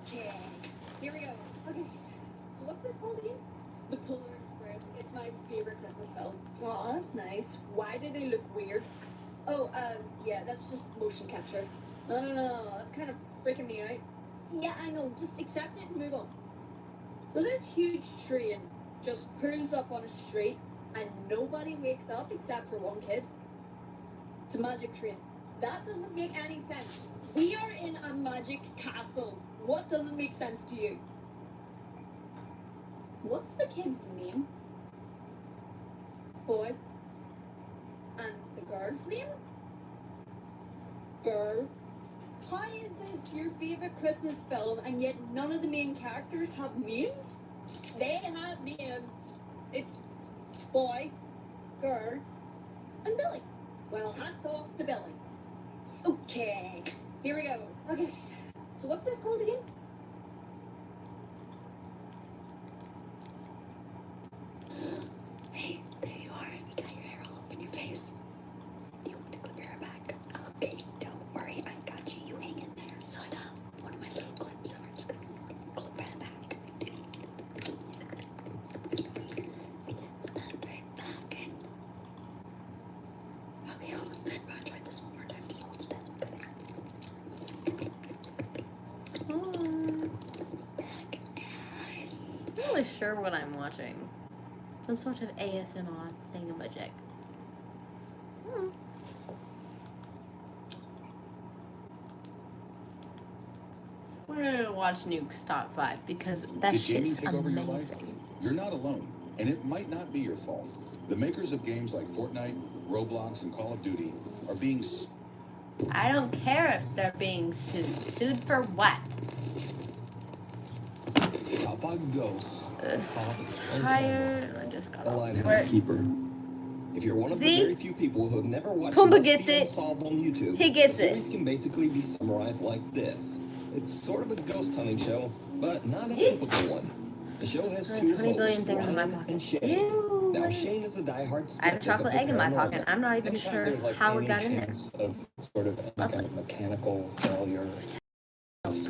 Okay, here we go. Okay, so what's this called again? The Polar Express. It's my favorite Christmas film. Oh, that's nice. Why do they look weird? Oh, yeah, that's just motion capture. No, that's kind of freaking me out. Yeah, I know. Just accept it and move on. So this huge train just pulls up on a street and nobody wakes up except for one kid. It's a magic train. That doesn't make any sense. We are in a magic castle. What doesn't make sense to you? What's the kid's name? Boy. And the girl's name? Girl. How is this your favorite Christmas film and yet none of the main characters have names? They have names. It's boy, girl, and Billy. Well, hats off to Billy. Okay, here we go. Okay, so what's this called again? Hey, there you are. You got your hair all up in your face. Do you want to clip your hair back? Okay, don't worry. I got you. You hang in there. So I got one of my little clips, so we're just going to clip right back. Clip that right back in. Okay, hold on. We're going to try this one more time. Just hold still. Back and... I'm not really sure what I'm watching. Some sort of ASMR thingamajig. We're gonna watch Nuke's Top 5 because that Did gaming shit's take over your life? amazing. You're not alone, and it might not be your fault. The makers of games like Fortnite, Roblox, and Call of Duty are being I don't care if they're being sued. Sued for what? Top 5 ghosts. Tired. I just got The off Lighthouse work. Keeper. If you're one of See? the very few people who have never watched Pumbaa Must gets Be it. Unsolved on YouTube, He gets the it. series can basically be summarized like this. It's sort of a ghost hunting show, but not a typical one. The show has two 20 billion hosts, things in my Ryan pocket. and Shane. Ew. Now, Shane is the diehard I have a skeptic chocolate of the egg in my paranormal. pocket. I'm not even Anytime sure there's like how it any got in there. chance of sort of any kind of mechanical failure,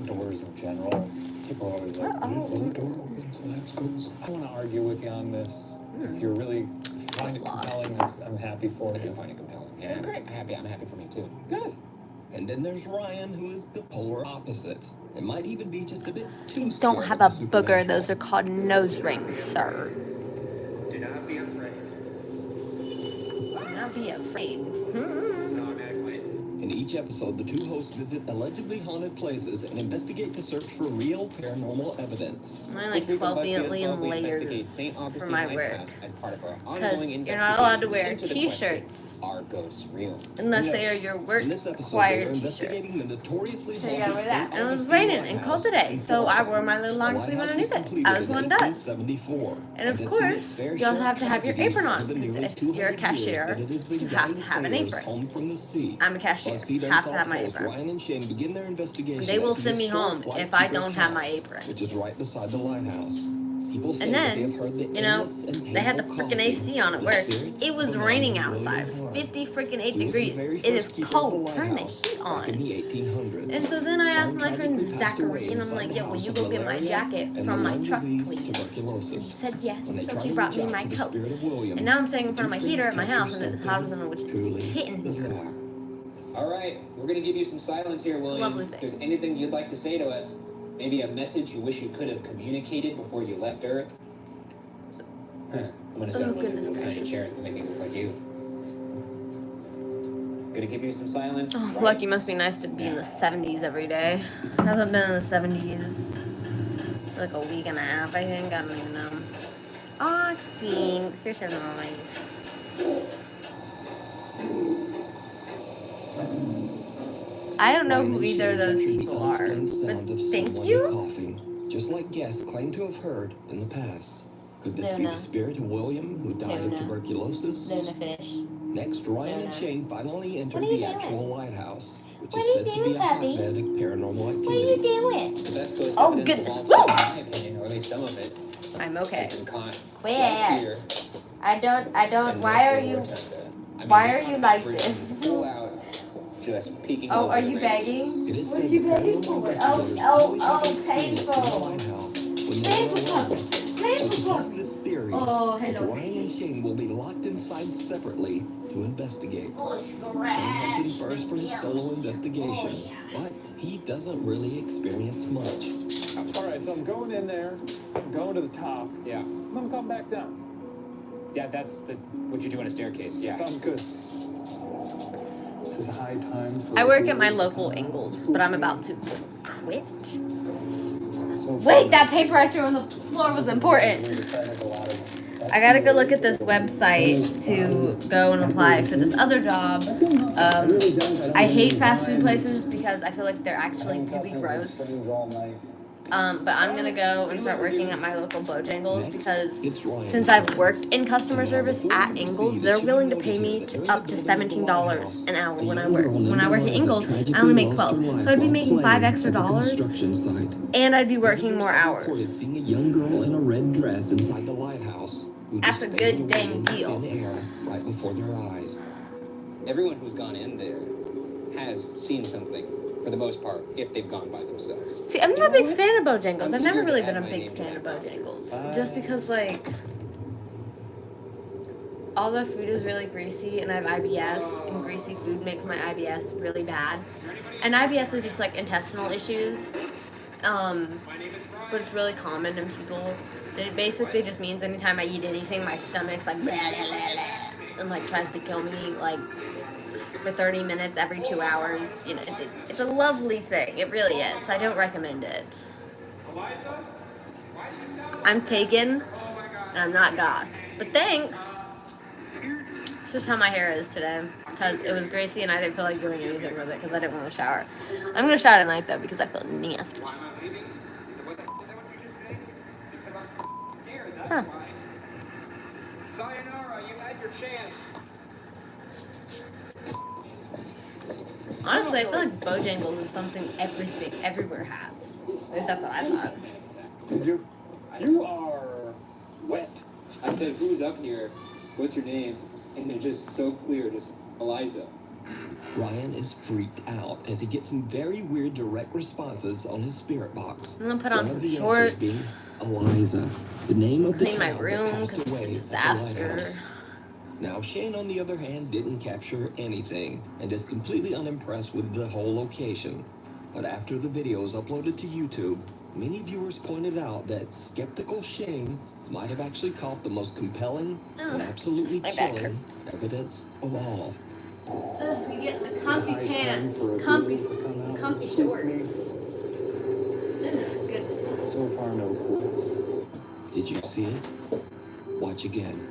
doors in general, people are always like, the door opens, so that's ghost. I want to argue with you on this. If you're really find it compelling, I'm happy for you. I do find it compelling. Yeah, Great. I'm happy for me too. Good. And then there's Ryan, who is the polar opposite. It might even be just a bit too Don't scared have of a the booger. supernatural. Those are called nose rings, sir. Do not be afraid. Do not be afraid. It's an automatic win. In each episode, the two hosts visit allegedly haunted places and investigate to search for real paranormal evidence. Mine like This week on 12 Must Be billion Unsolved, we investigate layers St. for Augustine my Lighthouse work. as part of our Because ongoing you're not allowed to investigation wear into the question, t-shirts are ghosts real? unless they are your work In this episode, they are required investigating t-shirts. the notoriously So you gotta haunted wear that. St. And it was Augustine raining and cold Lighthouse today, in so I Florida. wore my little long The sleeve lighthouse underneath it, completed as in one does. 1874, And of has seen its course, fair you share also of have to have your tragedy apron on, over the because nearly if you're a 200 years cashier, that it has been you have to guiding have an sailors apron. home from the sea. I'm a cashier. BuzzFeed Have to have Unsolved my hosts apron. Ryan and Shane begin their investigation. They will at the send me historic home if I Lightkeeper's don't have my house, apron. which is right beside the lighthouse. People say And that then, they have heard the you know, endless and they had the painful freaking AC coughing on at of the work. spirit It was of a man raining named outside. It William was Hart. 50 freaking 8 He was the degrees. very It is first keeper of cold. the Turn the lighthouse heat back in on. the 1800s. And so then I asked my Ryan friend tragically passed away Zachary, and I'm inside like, the yo, will house you of go get my malaria jacket and from the my lung truck, disease, please? And she tuberculosis. said yes, When they so tried she to brought reach me out my to the coat. spirit of William, And now I'm sitting in the front of my two heater at friends my house, captured and it's hotter than something which is truly hitting. bizarre. All right, we're gonna give you some silence here, William. Lovely If thing. there's anything you'd like to say to us, maybe a message you wish you could have communicated before you left Earth. I'm gonna set up one of goodness these little tiny gracious. chairs that make me look like you. Gonna give you some silence. Oh, right lucky must be nice to be in the 70s every day. Hasn't been in the 70s like a week and a half, I think. I don't even know. Aw, thanks. You're so nice. I don't know Ryan who and either of Shane those captured people the are, unexplained but sound of thank someone you. coughing, just like guests claim to have heard in the past. Could this be Luna. the spirit of William, who died of Luna. tuberculosis? fish. Next, Ryan Luna. and Shane finally entered What are you the doing? actual lighthouse, which What is are you said to be doing, a Bubby? hotbed of paranormal What are you activity. doing? The best ghost Oh, evidence goodness. of all Woo! time, in my opinion, or at least some of it, I'm okay. has been caught Quit. right here. I don't, in why this are little you, rotunda. I mean, why they are caught you it like freaking this? full out just peeking Oh, over are the you railing. begging? It is What are said you that begging paranormal for? investigators always have an experience in the lighthouse when they are alone. So to test this theory, Oh, both hello. Ryan and Shane will be locked inside separately to investigate. Shane heads in first for his solo investigation, but he doesn't really experience much. All right, so I'm going in there, I'm going to the top, Yeah. I'm gonna come back down. Yeah, that's what you do on a staircase. Yeah. Sounds good. This is a high time for. I work at my local Ingles, but I'm about to quit. Wait, that paper I threw on the floor was important. I gotta go look at this website to go and apply for this other job. I hate fast food places because I feel like they're actually really gross. But I'm gonna go and start working at my local Bojangles because since I've worked in customer service at Ingles, they're willing to pay me up to $17 an hour when I work. When I work at Ingles, I only make 12, so I'd be making $5 extra, and I'd be working more hours. Seeing a young girl in a red dress inside the lighthouse. That's a good dang deal. Right before their eyes. Everyone who's gone in there has seen something, for the most part, if they've gone by themselves. See, I'm not a big fan of Bojangles. I've never really been a big fan of Bojangles. Just because, like, all the food is really greasy, and I have IBS, and greasy food makes my IBS really bad. And IBS is just, like, intestinal issues. But it's really common in people. It basically just means anytime I eat anything, my stomach's like, blah, blah, blah, blah, and, like, tries to kill me, like, for 30 minutes every 2 hours. You know, it's a lovely thing. It really is. I don't recommend it. I'm taken, and I'm not goth. But thanks. It's just how my hair is today. Because it was greasy, and I didn't feel like doing anything with it because I didn't want to shower. I'm going to shower tonight, though, because I feel nasty. Huh. Sayonara, you had your chance. Honestly, I feel like Bojangles is something everywhere has. At least that's what I thought. You are wet. I said, who's up here? What's your name? And they're just so clear, just Eliza. Ryan is freaked out as he gets some very weird direct responses on his spirit box. I'm gonna put on One of some the shorts. answers being Eliza, the name of the Clean my child room that passed because away it's at the disaster. lighthouse. Now, Shane, on the other hand, didn't capture anything and is completely unimpressed with the whole location. But after the video was uploaded to YouTube, many viewers pointed out that skeptical Shane might have actually caught the most compelling and absolutely my back chilling evidence of all. You get the comfy pants, comfy shorts. Goodness. So far, no clues. Did you see it? Watch again.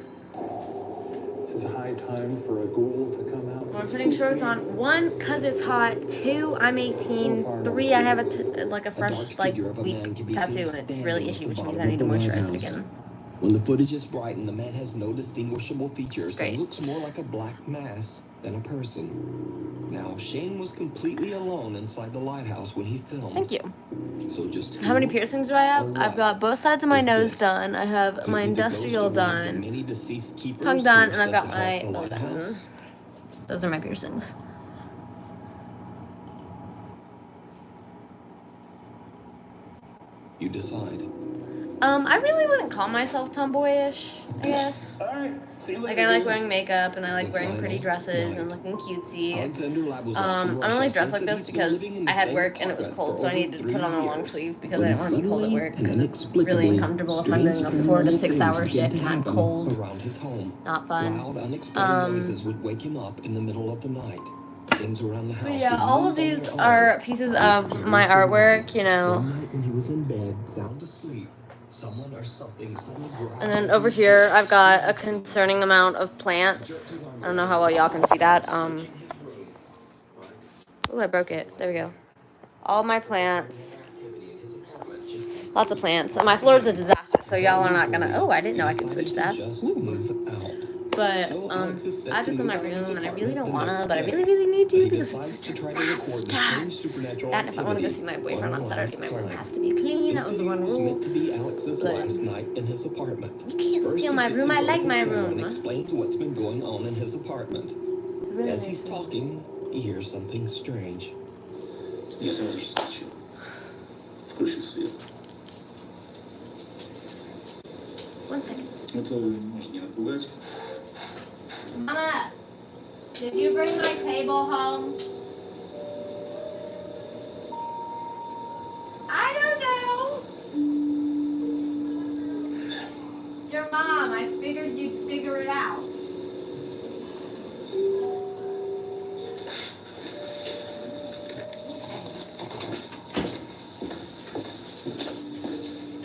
This is a high time for a ghoul to come out. I'm putting shorts on. 1, because it's hot. 2, I'm 18. 3, I have a dark fresh, like, figure of a weak man can be tattoo, seen and it's standing really at itchy, the which means bottom I need to of the moisturize it lighthouse. again. When the footage is brightened, the man has no distinguishable features Great. and looks more like a black mass than a person. Now, Shane was completely alone inside the lighthouse when he filmed. Thank you. So just How many piercings do I have? or I've what got both sides of my is nose this? done. I have Could it my be the ghost industrial of one of the done. many deceased keepers Tongue who done, were and I've got sent to my help the belly button. lighthouse? Those are my piercings. You decide. I really wouldn't call myself tomboyish, I guess. All right. See you later. Like, I like dudes. wearing makeup, and I like The wearing pretty final dresses and night. looking cutesy. Alexander Labuzov from I'm Russia only said dressed like that this he's been because living in I the had same work and it was apartment cold, for so I over needed to 3 put on a long years. sleeve because When I didn't want to be cold at suddenly work. and Because it's really inexplicably, uncomfortable if I'm strange doing a 4 to paranormal 6 things hour began shift to and I'm happen cold. around his home. Not fun. Loud, unexplained noises would wake him up in the middle of the night. Things around the house But yeah, would all move of these on are their own. pieces The of scariest my of all, artwork, you One know. night when he was in bed, sound asleep, someone or something suddenly grabbed And then him over to here, his I've got a chest. concerning amount of plants. I don't know how well y'all can see that. Ooh, I broke it. There we go. All my plants. Lots of plants. And my floor's a disaster, so y'all are not gonna... Oh, I didn't know I could switch that. Just move out. But, So Alex is set I to took in move my out of his room, and I really apartment don't the wanna, next but I day. really, really need But he to because decides it's to just try to record the fast. strange supernatural That, if I want to go activity see my boyfriend one on Saturday, last my room time. has to be clean. This That was the video one was rule. meant to be Alex's But last night in his apartment. you can't First, steal he my sits room. in I front like of his my camera room. and explains what's been going on in his apartment. It's really As nice he's room. talking, he hears something strange. Я сразу же сообщил. Включи свет. One second. Это может не напугать. Mama, did you bring my table home? I don't know. Your mom, I figured you'd figure it out.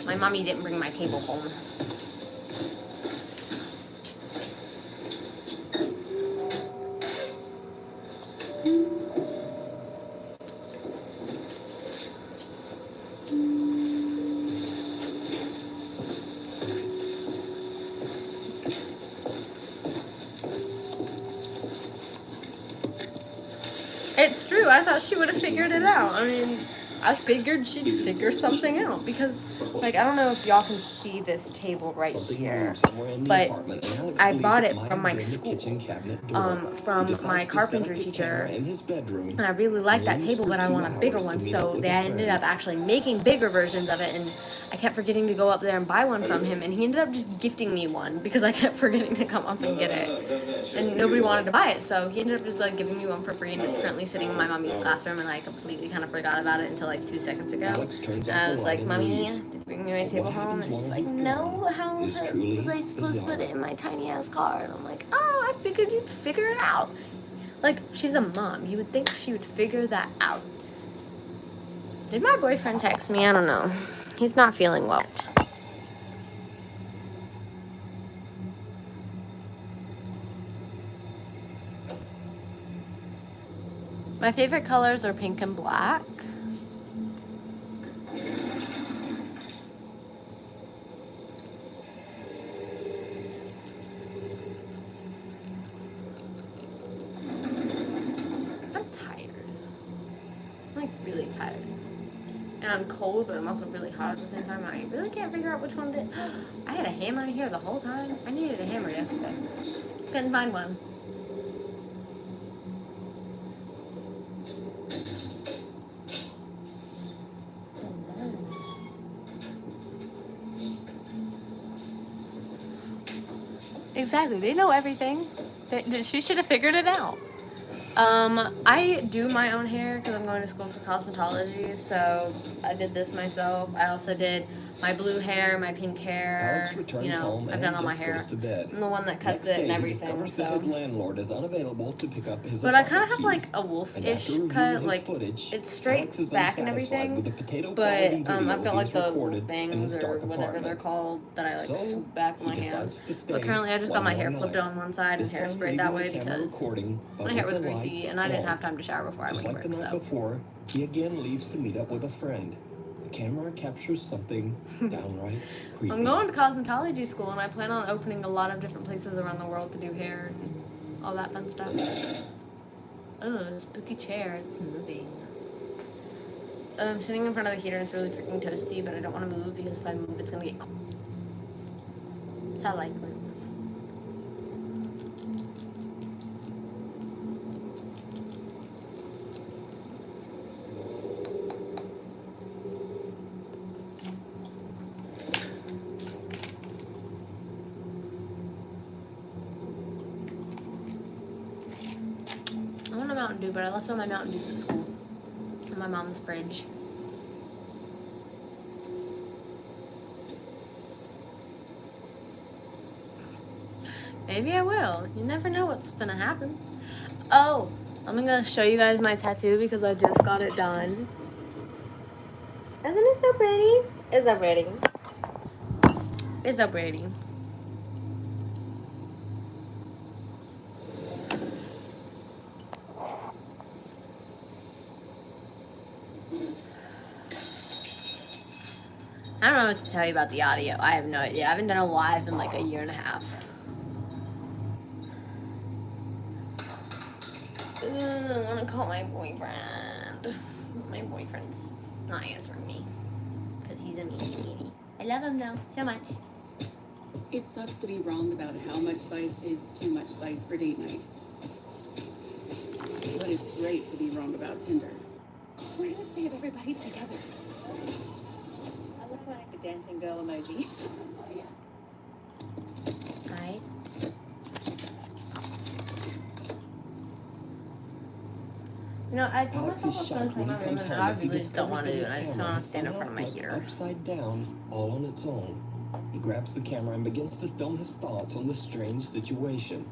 My mommy didn't bring my table home. It's true. I thought she would have figured it out. I mean, I figured she'd figure something out because, like, I don't know if y'all can see this table right here, but I bought it from my school, from my carpentry teacher, and I really like that table, but I want a bigger one, so they ended up actually making bigger versions of it, and I kept forgetting to go up there and buy one from him, and he ended up just gifting me one because I kept forgetting to come up and get it, and nobody wanted to buy it, so he ended up just like giving me one for free, and it's currently sitting in my mommy's classroom, and I completely kind of forgot about it until like 2 seconds ago. And I was like, Mommy, did you bring me my table home? And she's like, no, how was I supposed to put it in my tiny ass car? And I'm like, oh, I figured you'd figure it out. Like, she's a mom. You would think she would figure that out. Did my boyfriend text me? I don't know. He's not feeling well. My favorite colors are pink and black. I'm tired. I'm like really tired. And I'm cold, but I'm also really hot at the same time. I really can't figure out which one to... I had a hammer in here the whole time. I needed a hammer yesterday. Couldn't find one. Exactly. They know everything. She should have figured it out. I do my own hair because I'm going to school for cosmetology, so I did this myself. I also did my blue hair, my pink hair. Alex returns home I've done all my just hair. goes to bed. I'm the one that cuts Next it day, and he everything. discovers that his landlord is unavailable to pick up his But I kind of apartment have keys. like a And wolf-ish after reviewing cut, his like footage, it's straight Alex is back and unsatisfied everything. with the potato But quality video I've got like he's the recorded in bangs his or dark whatever they're apartment. called that I like So, swoop back with he my decides hands. to stay But currently I just got one my hair more flipped night. on one side and This time hairsprayed that leaving way the camera because recording, but my hair with was the greasy lights and I didn't on. have time to shower before I Just went like to the work, night so. before, he again leaves to meet up with a friend. The camera captures something downright creepy. I'm going to cosmetology school and I plan on opening a lot of different places around the world to do hair and all that fun stuff. Oh, spooky chair, it's moving. I'm sitting in front of the heater and it's really freaking toasty, but I don't want to move because if I move it's going to get cold. That's how light works. I want a Mountain Dew, but I left all my Mountain Dews at school. In my mom's fridge. Maybe I will. You never know what's gonna happen. Oh, I'm gonna show you guys my tattoo because I just got it done. Isn't it so pretty? It's so pretty. It's so pretty. I don't know what to tell you about the audio. I have no idea. I haven't done a live in like a year and a half. I want to call my boyfriend. My boyfriend's not answering me because he's a meanie. I love him though so much. It sucks to be wrong about how much spice is too much spice for date night. But it's great to be wrong about Tinder. Where did they have everybody together? I look like the dancing girl emoji. Right? You know, I told Alex myself is I was shocked going when to he clean my comes room, and home I as he really just don't discovers want that to do his it. I just camera want has to stand in front somehow of my flipped heater. upside down, all on its own. He grabs the camera and begins to film his thoughts on the strange situation.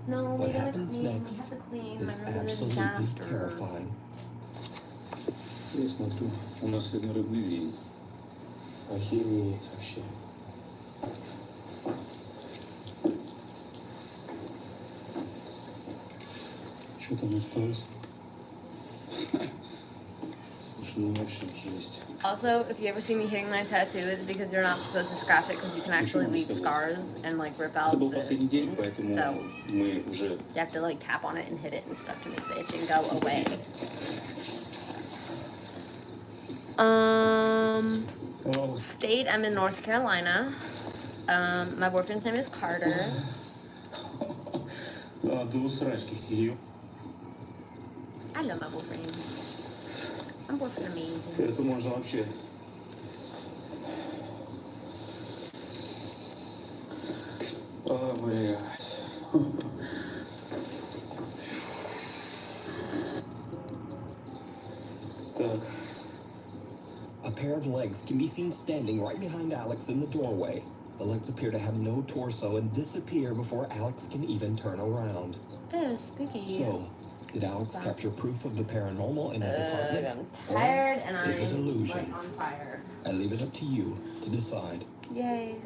No, What we gotta happens clean. We next have to clean. is My room is a absolutely disaster. terrifying. Я смотрю, у нас сегодня рыбный день. А химии нет вообще. Что там осталось? Слушай, ну вообще жесть. Also, if you ever see me hitting my tattoo, it's because you're not supposed to scratch it because you can actually leave scars and like rip out Это был the последний день, ink. поэтому So мы уже... you have to like tap on it and hit it and stuff to make the itching go away. State, I'm in North Carolina. My boyfriend's name is Carter. До усрачки. Ее. I love my boyfriend. My boyfriend amazing. Это можно вообще... Блядь. Так. A pair of legs can be seen standing right behind Alex in the doorway. The legs appear to have no torso and disappear before Alex can even turn around. Oh, spooky. So, did Alex capture proof of the paranormal in his apartment? I'm tired and Or is it I'm illusion? like on fire. I leave it up to you to decide. Yay.